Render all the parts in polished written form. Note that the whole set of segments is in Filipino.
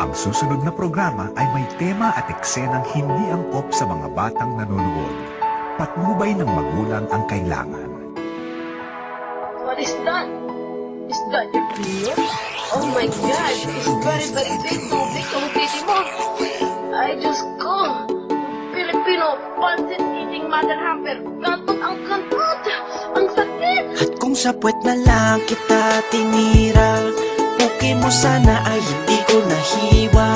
Ang susunod na programa ay may tema at eksenang hindi angkop sa mga batang nanonood. Patnubay ng magulang ang kailangan. What is that? Is that your beer? Oh my God! It's very, very big. Tubig ang titi mo. Ay, Diyos ko! Filipino, pancit-eating mother hamper. Gantot ang gantot! Ang sakit! At kung sa puwet na lang kita tinira, puki mo sana ay hindi ko nahiwa.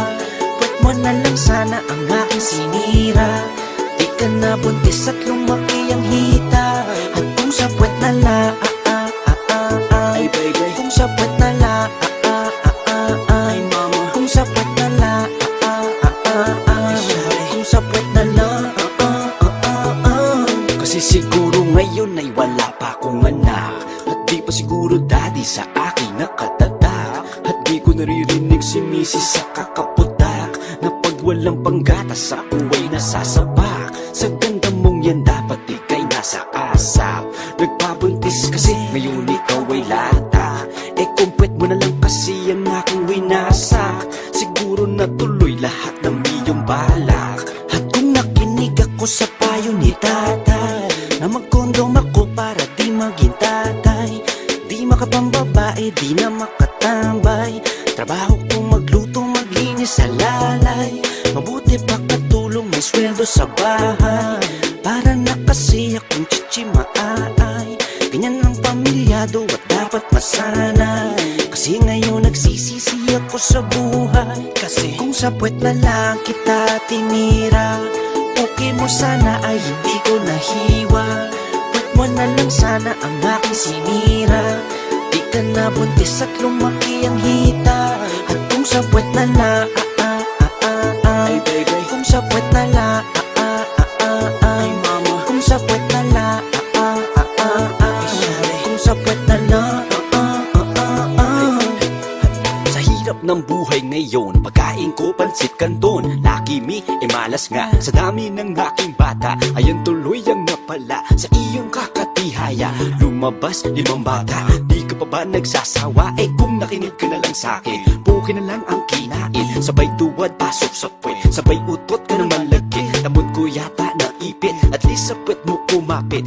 Puwet mo na lang sana ang aking sinira. Di ka na buntis at lumaki ang hita. At kung sa puwet na lang ay baby, kung sa puwet na lang ay mama, kung sa puwet na lang kung sa puwet na lang kasi siguro ngayon ay wala pa akong anak. At di pa siguro daddy sa akin nakatatak. At di ko naririnig si misis sa kakaputak na pag walang panggatas ako ay nasasabak. Sa ganda mong yan dapat ika'y nasa asap. Nagpabuntis kasi ngayon ikaw ay lata. Eh kung puwet mo na lang kasi ang aking winasak, siguro natuloy lahat ng iyong balak. At kung nakinig ako sa payo ni tatay na magkondom ako para di maging tatay, di makapambabae, di na makatambay. Trabaho kong magluto, maglinis sa lalay. Mabuti pa katulong, may sweldo sa bahay. Para na kasi akong chichimaay. Ganyan ang pamilyado at dapat masanay. Kasi ngayon nagsisisi ako sa buhay. Kasi kung sa puwet na lang kita tinira, puki mo sana ay hindi ko nahiwa. Puwet mo na lang sana ang aking sinira. Di ka na buntis at lumaki ang hita. At kung sa puwet na lang ay baby, kung sa puwet na lang ay mama, kung sa puwet na lang kung sa puwet na lang sa hirap ng buhay ngayon, pagkain ko pansit kanton. Lucky me, malas nga sa dami ng aking bata. Ayan tuloy ang napala sa iyong kakatihaya. Lumabas 5 bata, di ka pa ba nagsasawa? Eh kung nakinig ka na lang sa'kin, puki na lang ang kinain. Sabay tuwad, pasok sa puwet, sabay utot ka naman lagkit. Tamod ko yata na ipit, at least sa puwet mo kumapit.